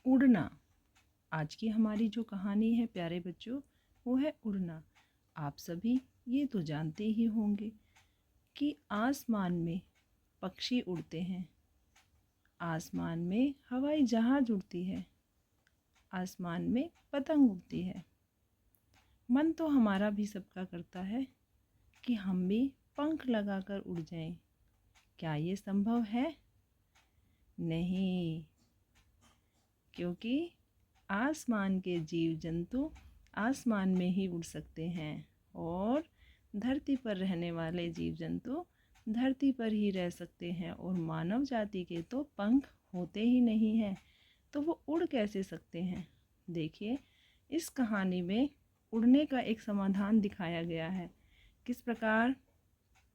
उड़ना। आज की हमारी जो कहानी है प्यारे बच्चों, वो है उड़ना। आप सभी ये तो जानते ही होंगे कि आसमान में पक्षी उड़ते हैं, आसमान में हवाई जहाज उड़ती है, आसमान में पतंग उड़ती है। मन तो हमारा भी सबका करता है कि हम भी पंख लगाकर उड़ जाएं। क्या ये संभव है? नहीं, क्योंकि आसमान के जीव जंतु आसमान में ही उड़ सकते हैं और धरती पर रहने वाले जीव जंतु धरती पर ही रह सकते हैं, और मानव जाति के तो पंख होते ही नहीं हैं, तो वो उड़ कैसे सकते हैं। देखिए, इस कहानी में उड़ने का एक समाधान दिखाया गया है। किस प्रकार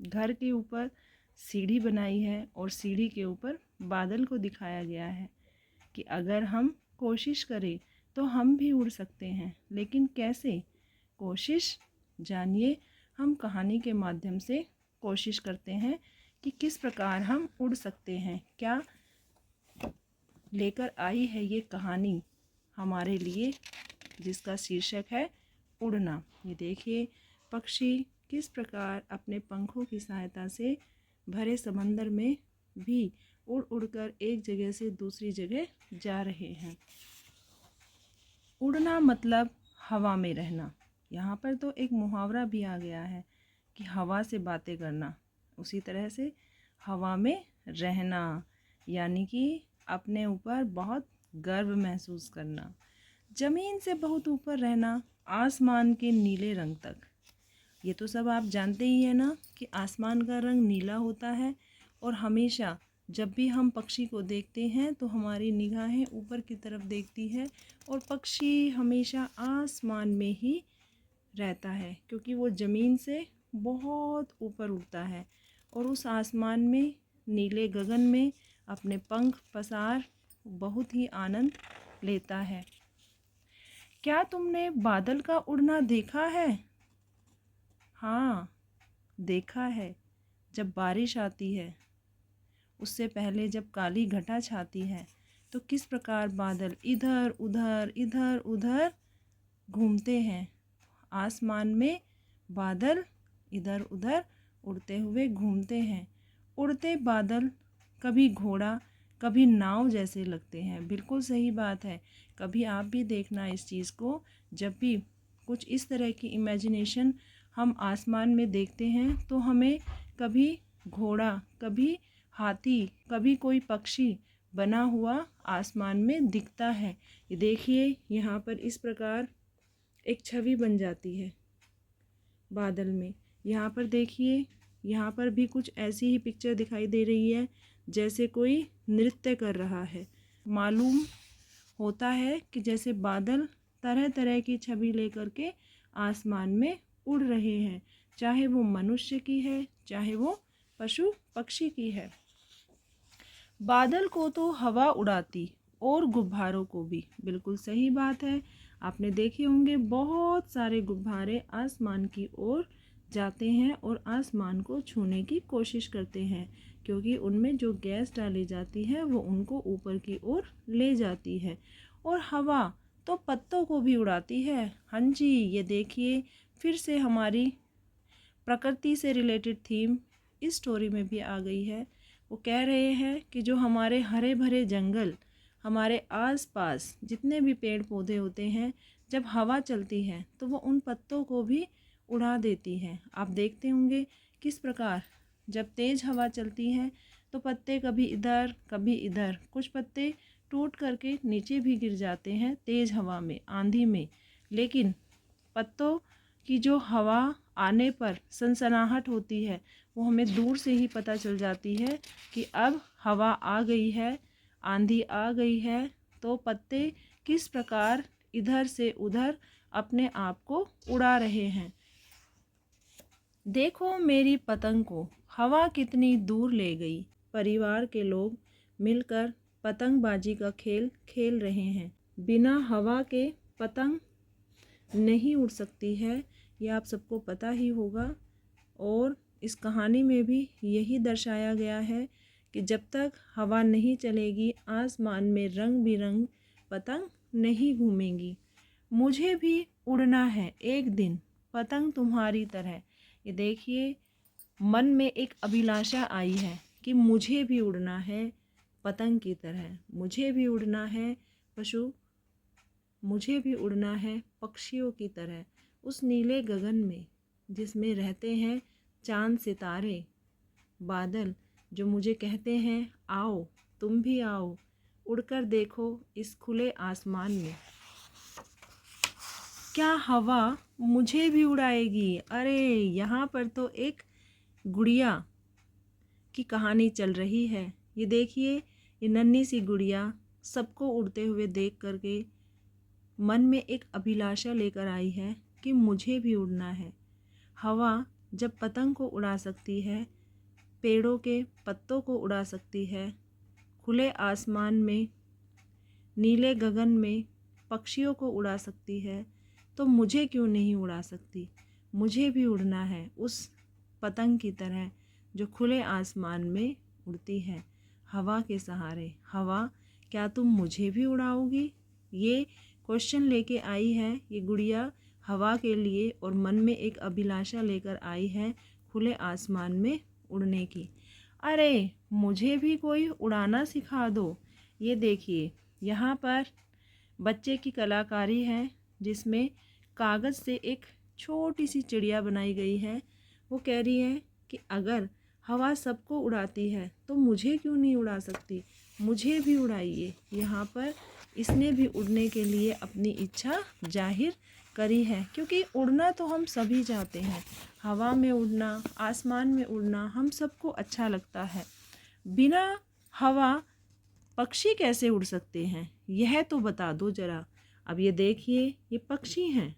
घर के ऊपर सीढ़ी बनाई है और सीढ़ी के ऊपर बादल को दिखाया गया है कि अगर हम कोशिश करें तो हम भी उड़ सकते हैं। लेकिन कैसे? कोशिश जानिए, हम कहानी के माध्यम से कोशिश करते हैं कि किस प्रकार हम उड़ सकते हैं। क्या लेकर आई है ये कहानी हमारे लिए, जिसका शीर्षक है उड़ना। ये देखिए, पक्षी किस प्रकार अपने पंखों की सहायता से भरे समंदर में भी उड़ उड़कर एक जगह से दूसरी जगह जा रहे हैं। उड़ना मतलब हवा में रहना। यहाँ पर तो एक मुहावरा भी आ गया है कि हवा से बातें करना। उसी तरह से हवा में रहना, यानी कि अपने ऊपर बहुत गर्व महसूस करना। ज़मीन से बहुत ऊपर रहना, आसमान के नीले रंग तक। ये तो सब आप जानते ही हैं ना कि आसमान का रंग नीला होता है, और हमेशा जब भी हम पक्षी को देखते हैं तो हमारी निगाहें ऊपर की तरफ देखती है, और पक्षी हमेशा आसमान में ही रहता है क्योंकि वो ज़मीन से बहुत ऊपर उड़ता है और उस आसमान में, नीले गगन में अपने पंख पसार बहुत ही आनंद लेता है। क्या तुमने बादल का उड़ना देखा है? हाँ, देखा है। जब बारिश आती है, उससे पहले जब काली घटा छाती है, तो किस प्रकार बादल इधर उधर घूमते हैं। आसमान में बादल इधर उधर उड़ते हुए घूमते हैं। उड़ते बादल कभी घोड़ा कभी नाव जैसे लगते हैं। बिल्कुल सही बात है। कभी आप भी देखना इस चीज़ को, जब भी कुछ इस तरह की इमेजिनेशन हम आसमान में देखते हैं तो हमें कभी घोड़ा, कभी हाथी, कभी कोई पक्षी बना हुआ आसमान में दिखता है। ये देखिए, यहाँ पर इस प्रकार एक छवि बन जाती है बादल में। यहाँ पर देखिए, यहाँ पर भी कुछ ऐसी ही पिक्चर दिखाई दे रही है जैसे कोई नृत्य कर रहा है। मालूम होता है कि जैसे बादल तरह तरह की छवि लेकर के आसमान में उड़ रहे हैं, चाहे वो मनुष्य की है, चाहे वो पशु पक्षी की है। बादल को तो हवा उड़ाती और गुब्बारों को भी। बिल्कुल सही बात है। आपने देखे होंगे बहुत सारे गुब्बारे आसमान की ओर जाते हैं और आसमान को छूने की कोशिश करते हैं, क्योंकि उनमें जो गैस डाली जाती है वो उनको ऊपर की ओर ले जाती है। और हवा तो पत्तों को भी उड़ाती है। हाँ जी, ये देखिए, फिर से हमारी प्रकृति से रिलेटेड थीम इस स्टोरी में भी आ गई है। वो कह रहे हैं कि जो हमारे हरे भरे जंगल, हमारे आसपास जितने भी पेड़ पौधे होते हैं, जब हवा चलती है तो वो उन पत्तों को भी उड़ा देती है। आप देखते होंगे किस प्रकार जब तेज़ हवा चलती है तो पत्ते कभी इधर कभी इधर, कुछ पत्ते टूट करके नीचे भी गिर जाते हैं तेज़ हवा में, आंधी में। लेकिन पत्तों की जो हवा आने पर सनसनाहट होती है, वो हमें दूर से ही पता चल जाती है कि अब हवा आ गई है, आंधी आ गई है। तो पत्ते किस प्रकार इधर से उधर अपने आप को उड़ा रहे हैं। देखो मेरी पतंग को हवा कितनी दूर ले गई। परिवार के लोग मिलकर पतंगबाजी का खेल खेल रहे हैं। बिना हवा के पतंग नहीं उड़ सकती है, यह आप सबको पता ही होगा। और इस कहानी में भी यही दर्शाया गया है कि जब तक हवा नहीं चलेगी, आसमान में रंग बिरंग पतंग नहीं घूमेंगी। मुझे भी उड़ना है एक दिन पतंग तुम्हारी तरह। ये देखिए, मन में एक अभिलाषा आई है कि मुझे भी उड़ना है पतंग की तरह, मुझे भी उड़ना है मुझे भी उड़ना है पक्षियों की तरह, उस नीले गगन में जिसमें रहते हैं चांद सितारे, बादल जो मुझे कहते हैं आओ तुम भी आओ, उड़कर देखो इस खुले आसमान में। क्या हवा मुझे भी उड़ाएगी? अरे यहाँ पर तो एक गुड़िया की कहानी चल रही है। ये देखिए, ये नन्ही सी गुड़िया सबको उड़ते हुए देख करके मन में एक अभिलाषा लेकर आई है कि मुझे भी उड़ना है। हवा जब पतंग को उड़ा सकती है, पेड़ों के पत्तों को उड़ा सकती है, खुले आसमान में नीले गगन में पक्षियों को उड़ा सकती है, तो मुझे क्यों नहीं उड़ा सकती? मुझे भी उड़ना है उस पतंग की तरह जो खुले आसमान में उड़ती है हवा के सहारे। हवा, क्या तुम मुझे भी उड़ाओगी? ये क्वेश्चन लेके आई है ये गुड़िया हवा के लिए, और मन में एक अभिलाषा लेकर आई है खुले आसमान में उड़ने की। अरे मुझे भी कोई उड़ाना सिखा दो। ये देखिए, यहाँ पर बच्चे की कलाकारी है जिसमें कागज़ से एक छोटी सी चिड़िया बनाई गई है। वो कह रही है कि अगर हवा सबको उड़ाती है तो मुझे क्यों नहीं उड़ा सकती? मुझे भी उड़ाइए। यहाँ पर इसने भी उड़ने के लिए अपनी इच्छा जाहिर करी है, क्योंकि उड़ना तो हम सभी चाहते हैं। हवा में उड़ना, आसमान में उड़ना हम सबको अच्छा लगता है। बिना हवा पक्षी कैसे उड़ सकते हैं, यह तो बता दो ज़रा। अब ये देखिए, ये पक्षी हैं,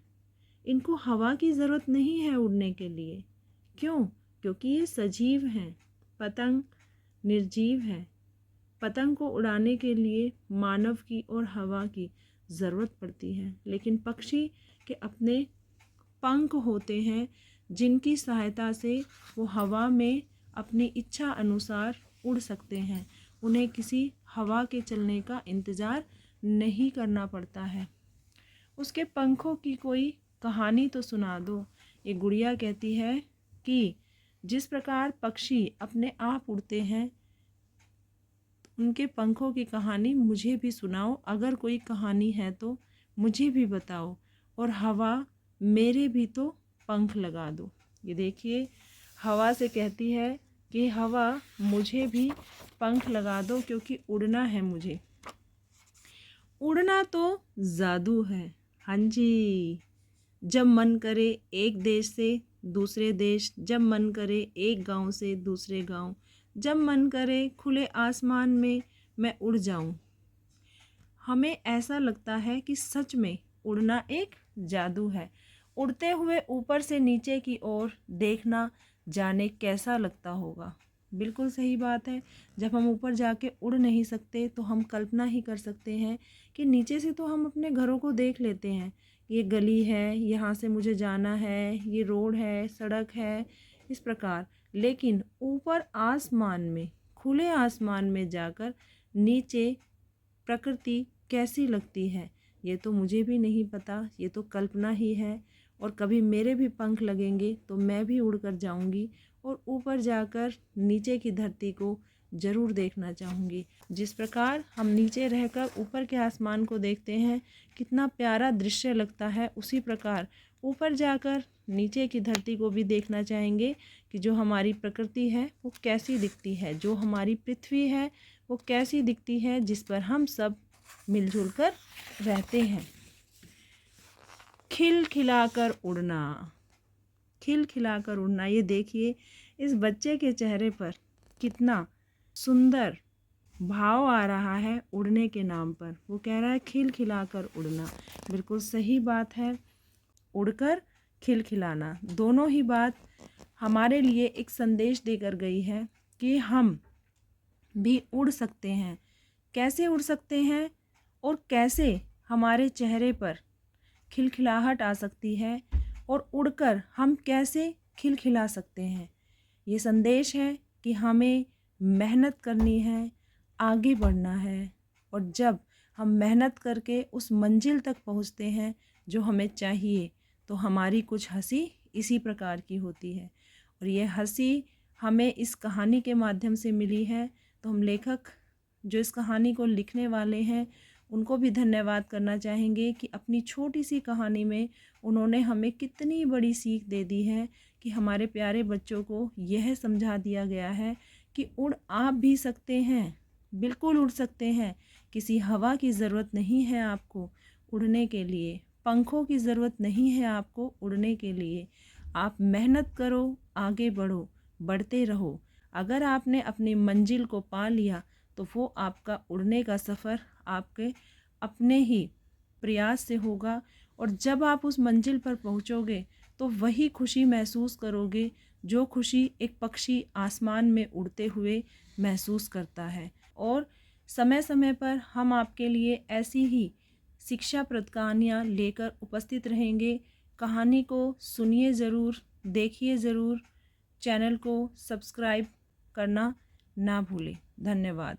इनको हवा की ज़रूरत नहीं है उड़ने के लिए। क्यों? क्योंकि ये सजीव हैं। पतंग निर्जीव है। पतंग को उड़ाने के लिए मानव की और हवा की ज़रूरत पड़ती है, लेकिन पक्षी के अपने पंख होते हैं जिनकी सहायता से वो हवा में अपनी इच्छा अनुसार उड़ सकते हैं। उन्हें किसी हवा के चलने का इंतज़ार नहीं करना पड़ता है। उसके पंखों की कोई कहानी तो सुना दो। ये गुड़िया कहती है कि जिस प्रकार पक्षी अपने आप उड़ते हैं, उनके पंखों की कहानी मुझे भी सुनाओ। अगर कोई कहानी है तो मुझे भी बताओ, और हवा मेरे भी तो पंख लगा दो। ये देखिए, हवा से कहती है कि हवा मुझे भी पंख लगा दो, क्योंकि उड़ना है मुझे। उड़ना तो जादू है। हाँ जी, जब मन करे एक देश से दूसरे देश, जब मन करे एक गांव से दूसरे गांव, जब मन करे खुले आसमान में मैं उड़ जाऊं। हमें ऐसा लगता है कि सच में उड़ना एक जादू है। उड़ते हुए ऊपर से नीचे की ओर देखना जाने कैसा लगता होगा। बिल्कुल सही बात है। जब हम ऊपर जाके उड़ नहीं सकते तो हम कल्पना ही कर सकते हैं कि नीचे से तो हम अपने घरों को देख लेते हैं। ये गली है, यहाँ से मुझे जाना है, ये रोड है, सड़क है, इस प्रकार। लेकिन ऊपर आसमान में, खुले आसमान में जाकर नीचे प्रकृति कैसी लगती है, ये तो मुझे भी नहीं पता। ये तो कल्पना ही है। और कभी मेरे भी पंख लगेंगे तो मैं भी उड़कर जाऊंगी और ऊपर जाकर नीचे की धरती को ज़रूर देखना चाहूँगी। जिस प्रकार हम नीचे रहकर ऊपर के आसमान को देखते हैं, कितना प्यारा दृश्य लगता है, उसी प्रकार ऊपर जाकर नीचे की धरती को भी देखना चाहेंगे कि जो हमारी प्रकृति है वो कैसी दिखती है, जो हमारी पृथ्वी है वो कैसी दिखती है, जिस पर हम सब मिलजुल कर रहते हैं। खिलखिलाकर उड़ना, खिलखिलाकर उड़ना। ये देखिए, इस बच्चे के चेहरे पर कितना सुंदर भाव आ रहा है उड़ने के नाम पर। वो कह रहा है खिलखिलाकर उड़ना। बिल्कुल सही बात है। उड़कर खिलखिलाना, दोनों ही बात हमारे लिए एक संदेश देकर गई है कि हम भी उड़ सकते हैं। कैसे उड़ सकते हैं और कैसे हमारे चेहरे पर खिलखिलाहट आ सकती है और उड़कर हम कैसे खिलखिला सकते हैं। ये संदेश है कि हमें मेहनत करनी है, आगे बढ़ना है, और जब हम मेहनत करके उस मंजिल तक पहुंचते हैं जो हमें चाहिए, तो हमारी कुछ हंसी इसी प्रकार की होती है। और ये हंसी हमें इस कहानी के माध्यम से मिली है, तो हम लेखक जो इस कहानी को लिखने वाले हैं उनको भी धन्यवाद करना चाहेंगे कि अपनी छोटी सी कहानी में उन्होंने हमें कितनी बड़ी सीख दे दी है कि हमारे प्यारे बच्चों को यह समझा दिया गया है कि उड़ आप भी सकते हैं, बिल्कुल उड़ सकते हैं। किसी हवा की ज़रूरत नहीं है आपको उड़ने के लिए, पंखों की ज़रूरत नहीं है आपको उड़ने के लिए। आप मेहनत करो, आगे बढ़ो, बढ़ते रहो। अगर आपने अपनी मंजिल को पा लिया तो वो आपका उड़ने का सफ़र आपके अपने ही प्रयास से होगा। और जब आप उस मंजिल पर पहुंचोगे तो वही खुशी महसूस करोगे जो खुशी एक पक्षी आसमान में उड़ते हुए महसूस करता है। और समय समय पर हम आपके लिए ऐसी ही शिक्षाप्रद कहानियाँ लेकर उपस्थित रहेंगे। कहानी को सुनिए ज़रूर, देखिए ज़रूर, चैनल को सब्सक्राइब करना ना भूलें। धन्यवाद।